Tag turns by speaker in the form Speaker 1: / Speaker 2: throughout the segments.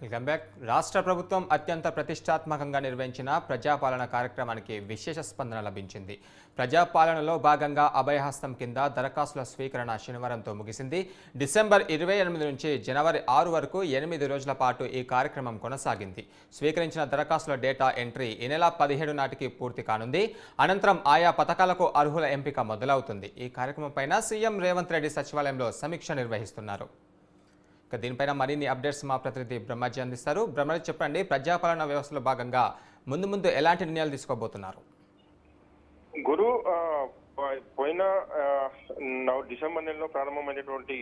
Speaker 1: Welcome back. రాష్ట్ర ప్రభుత్వం అత్యంత ప్రతిష్టాత్మకంగా నిర్వహించిన ప్రజాపాలన కార్యక్రమానికి విశేష స్పందన లభించింది. ప్రజాపాలనలో భాగంగా అభయహస్తం కింద దరఖాస్తుల స్వీకరణ శనివారంతో ముగిసింది. డిసెంబర్ 28 నుంచి జనవరి 6 వరకు 8 రోజుల పాటు ఈ కార్యక్రమం కొనసాగింది. స్వీకరించిన దరఖాస్తుల డేటా ఎంట్రీ ఈ నెల 17 నాటికి పూర్తి కానుంది. అనంతరం ఆయా పథకాలకు అర్హుల ఎంపిక మొదలవుతుంది. ఈ కార్యక్రమంపైన సీఎం రేవంత్ రెడ్డి సచివాలయంలో సమీక్ష నిర్వహిస్తున్నారు. దీనిపైన మరిన్ని అప్డేట్స్ మా ప్రతినిధి బ్రహ్మాజీ అందిస్తారు. బ్రహ్మాజీ, చెప్పండి, ప్రజాపాలన వ్యవస్థలో భాగంగా ముందు ఎలాంటి నిర్ణయాలు తీసుకోబోతున్నారు?
Speaker 2: గురు పోయిన డిసెంబర్ నెలలో ప్రారంభమైనటువంటి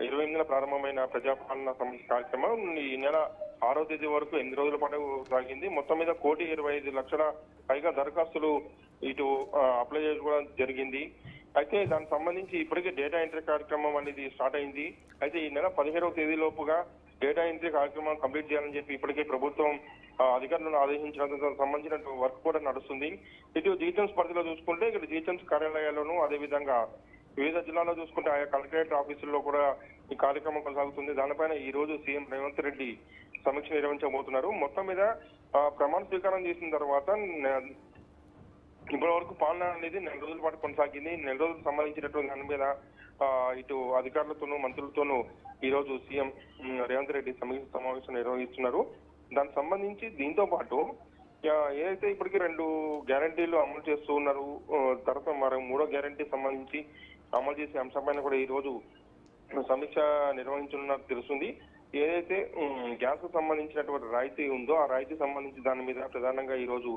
Speaker 2: 28న ప్రారంభమైన ప్రజాపాలన సమీక్ష కార్యక్రమం ఈ నెల 6వ తేదీ వరకు 8 రోజుల పాటు సాగింది. మొత్తం మీద 1,25,00,000 పైగా దరఖాస్తులు ఇటు అప్లై చేసుకోవడం జరిగింది. అయితే దానికి సంబంధించి ఇప్పటికే డేటా ఎంట్రీ కార్యక్రమం అనేది స్టార్ట్ అయింది. అయితే ఈ నెల 17వ తేదీలోపుగా డేటా ఎంట్రీ కార్యక్రమం కంప్లీట్ చేయాలని చెప్పి ఇప్పటికే ప్రభుత్వం అధికారులను ఆదేశించడంతో సంబంధించిన వర్క్ కూడా నడుస్తుంది. ఇటు జీహెచ్ఎంసీ పరిధిలో చూసుకుంటే ఇక్కడ జీహెచ్ఎంసీ కార్యాలయాల్లోనూ, అదేవిధంగా వివిధ జిల్లాల్లో చూసుకుంటే ఆయా కలెక్టరేట్ ఆఫీసుల్లో కూడా ఈ కార్యక్రమం కొనసాగుతుంది. దానిపైన ఈ రోజు సీఎం రేవంత్ రెడ్డి సమీక్ష నిర్వహించబోతున్నారు. మొత్తం మీద ప్రమాణ స్వీకారం చేసిన తర్వాత ఇప్పటి వరకు పాలన అనేది 4 రోజుల పాటు కొనసాగింది. 4 రోజులకు సంబంధించినటువంటి దాని మీద ఇటు అధికారులతోనూ మంత్రులతోనూ ఈ రోజు సీఎం రేవంత్ రెడ్డి సమీక్ష సమావేశం నిర్వహిస్తున్నారు. దానికి సంబంధించి దీంతో పాటు ఏదైతే ఇప్పటికీ 2 గ్యారంటీలు అమలు చేస్తూ ఉన్నారు, తర్వాత మరి 3వ గ్యారంటీ సంబంధించి అమలు చేసే అంశంపైన కూడా ఈ రోజు సమీక్ష నిర్వహించనున్నట్టు తెలుస్తుంది. ఏదైతే గ్యాస్ కు సంబంధించినటువంటి రాయితీ ఉందో ఆ రాయితీ సంబంధించి దాని మీద ప్రధానంగా ఈ రోజు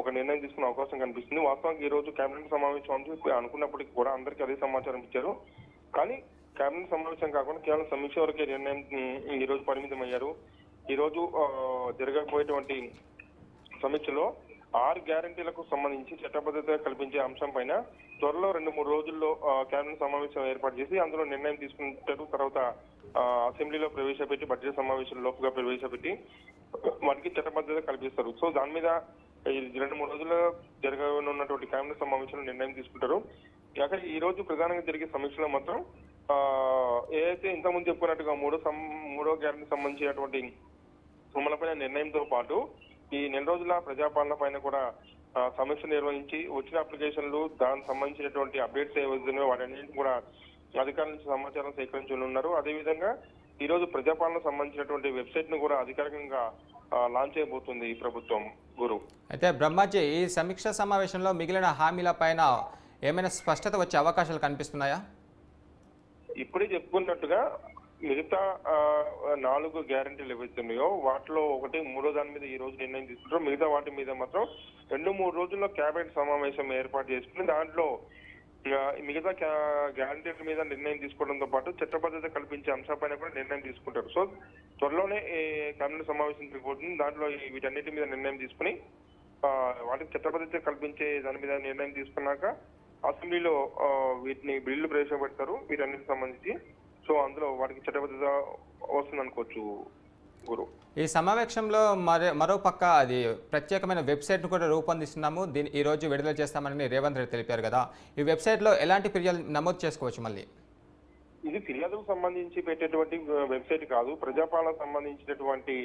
Speaker 2: ఒక నిర్ణయం తీసుకునే అవకాశం కనిపిస్తుంది. వాస్తవానికి ఈ రోజు కేబినెట్ సమావేశం అనుకున్నప్పటికీ కూడా అందరికీ అదే సమాచారం ఇచ్చారు. కానీ కేబినెట్ సమావేశం కాకుండా కేవలం సమీక్ష వరకే నిర్ణయం ఈ రోజు పరిమితం అయ్యారు. ఈ రోజు జరగబోయేటువంటి సమీక్షలో 6 గ్యారంటీలకు సంబంధించి చట్టబద్ధత కల్పించే అంశం పైన త్వరలో 2-3 రోజుల్లో కేబినెట్ సమావేశం ఏర్పాటు చేసి అందులో నిర్ణయం తీసుకుంటారు. తర్వాత అసెంబ్లీలో ప్రవేశపెట్టి బడ్జెట్ సమావేశం లోపుగా ప్రవేశపెట్టి వాటికి చట్టబద్ధత కల్పిస్తారు. సో దాని మీద 2-3 రోజుల్లో జరగనున్నటువంటి కేబినెట్ సమావేశంలో నిర్ణయం తీసుకుంటారు. కాక ఈ రోజు ప్రధానంగా జరిగే సమీక్షలో మాత్రం ఏదైతే ఇంతకుముందు చెప్పుకున్నట్టుగా 3వ గ్యారంటీ సంబంధించినటువంటి అమలుపైన నిర్ణయంతో పాటు ఈ 4 రోజుల ప్రజాపాలన పైన కూడా సమీక్ష నిర్వహించి వచ్చిన అప్లికేషన్లు దానికి సంబంధించినటువంటి అప్డేట్స్ ఏవైతున్నాయో వాటన్నింటినీ కూడా అధికారుల నుంచి సమాచారం సేకరించనున్నారు. అదేవిధంగా ఈ రోజు ప్రజాపాలన సంబంధించినటువంటి వెబ్సైట్ ను కూడా అధికారికంగా లాంచ్ చేయబోతుంది ఈ ప్రభుత్వం. గురు
Speaker 1: అయితే బ్రహ్మాజీ, ఈ సమీక్ష సమావేశంలో మిగిలిన హామీల పైన ఏమైనా స్పష్టత వచ్చే అవకాశాలు కనిపిస్తున్నాయా?
Speaker 2: ఇప్పుడే చెప్పుకున్నట్టుగా మిగతా 4 గ్యారంటీలు ఏవైతున్నాయో వాటిలో ఒకటి 3వ దాని మీద ఈ రోజు నిర్ణయం తీసుకుంటారు. మిగతా వాటి మీద మాత్రం 2-3 రోజుల్లో కేబినెట్ సమావేశం ఏర్పాటు చేసుకుని దాంట్లో మిగతా గ్యారంటీల మీద నిర్ణయం తీసుకోవడంతో పాటు చట్టబద్ధత కల్పించే అంశాలపైన కూడా నిర్ణయం తీసుకుంటారు. సో త్వరలోనే కేబినెట్ సమావేశం జరగబోతుంది. దాంట్లో వీటన్నిటి మీద నిర్ణయం తీసుకుని వాటికి చట్టబద్ధత కల్పించే దాని మీద నిర్ణయం తీసుకున్నాక అసెంబ్లీలో వీటిని బిల్లు ప్రవేశపెడతారు వీటన్నిటికి సంబంధించి. సో అందులో వాటికి చట్టబద్ధత వస్తుంది అనుకోవచ్చు. గురు
Speaker 1: ఈ సమావేశంలో మరో పక్క అది ప్రత్యేకమైన వెబ్సైట్ను కూడా రూపొందిస్తున్నాము, దీన్ని ఈ రోజు విడుదల చేస్తామని రేవంత్ రెడ్డి తెలిపారు కదా. ఈ వెబ్సైట్లో ఎలాంటి ఫిర్యాదు నమోదు చేసుకోవచ్చు? మళ్ళీ
Speaker 2: ఇది ఫిర్యాదుకు సంబంధించి పెట్టేటువంటి వెబ్సైట్ కాదు. ప్రజాపాలన సంబంధించినటువంటి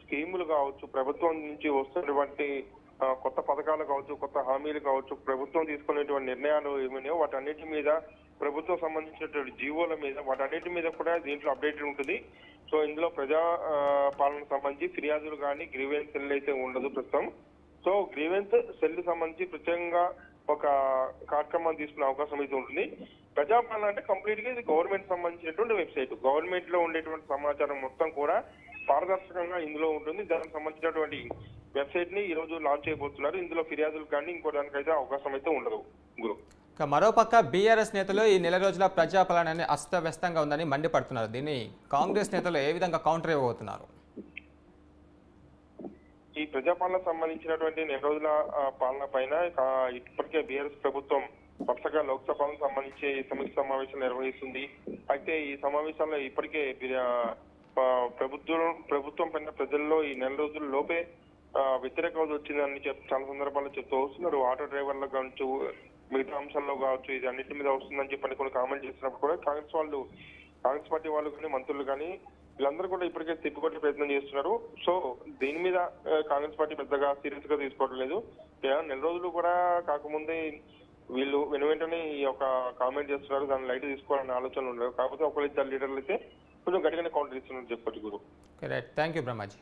Speaker 2: స్కీములు కావచ్చు, ప్రభుత్వం నుంచి వస్తున్నటువంటి కొత్త పథకాలు కావచ్చు, కొత్త హామీలు కావచ్చు, ప్రభుత్వం తీసుకునేటువంటి నిర్ణయాలు ఏమైనాయో వాటన్నిటి మీద, ప్రభుత్వం సంబంధించినటువంటి జీవోల మీద, వాటన్నిటి మీద కూడా దీంట్లో అప్డేటెడ్ ఉంటుంది. సో ఇందులో ప్రజా పాలన సంబంధించి ఫిర్యాదులు కానీ గ్రీవెన్స్ సెల్ అయితే ఉండదు ప్రస్తుతం. సో గ్రీవెన్స్ సెల్ సంబంధించి ప్రత్యేకంగా ఒక కార్యక్రమం తీసుకునే అవకాశం అయితే ఉంటుంది. ప్రజాపాలన అంటే కంప్లీట్ గా ఇది గవర్నమెంట్ సంబంధించినటువంటి వెబ్సైట్. గవర్నమెంట్ లో ఉండేటువంటి సమాచారం మొత్తం కూడా పారదర్శకంగా ఇందులో ఉంటుంది. దానికి సంబంధించినటువంటి వెబ్సైట్ ని ఈ రోజు లాంచ్ చేయబోతున్నారు. ఇందులో ఫిర్యాదులు కానీ ఇంకో దానికైతే అవకాశం అయితే ఉండదు. గురు
Speaker 1: మరోపక్క బీఆర్ఎస్ నేతలు ఈ 4 రోజుల ప్రజాపాలన అస్తవ్యస్తంగా ఉందని మండిపడుతున్నారు. దీన్ని కాంగ్రెస్ నేతలు ఏ విధంగా కౌంటర్ ఇవ్వబోతున్నారు?
Speaker 2: ఈ ప్రజాపాలన సంబంధించినటువంటి 4 రోజుల పాలన పైన ఇప్పటికే బీఆర్ఎస్ ప్రభుత్వం వరుసగా లోక్సభకు సంబంధించి సమీక్ష సమావేశం నిర్వహిస్తుంది. అయితే ఈ సమావేశాల్లో ఇప్పటికే ప్రభుత్వం పైన ప్రజల్లో ఈ 4 రోజుల లోపే వ్యతిరేకత వచ్చిందని చాలా సందర్భాల్లో చెప్తూ వస్తున్నారు. ఆటో డ్రైవర్లకు కావచ్చు, మిగతా అంశాల్లో కావచ్చు, ఇది అన్నింటి మీద వస్తుందని చెప్పని కొన్ని కామెంట్ చేసినప్పుడు కూడా కాంగ్రెస్ పార్టీ వాళ్ళు కానీ మంత్రులు కానీ వీళ్ళందరూ కూడా ఇప్పటికే తిప్పికొట్టే ప్రయత్నం చేస్తున్నారు. సో దీని మీద కాంగ్రెస్ పార్టీ పెద్దగా సీరియస్ గా తీసుకోవడం లేదు. కేవలం నెల రోజులు కూడా కాకముందే వీళ్ళు వెంటనే ఈ యొక్క కామెంట్ చేస్తున్నారు. దాన్ని లైట్ తీసుకోవాలనే ఆలోచనలు ఉండవు. కాకపోతే ఒకళ్ళిద్దరు లీడర్లు అయితే కొంచెం గట్టిగానే కౌంటర్ ఇస్తున్నారు చెప్పొచ్చు గురు.
Speaker 1: Right, thank you Brahmaji.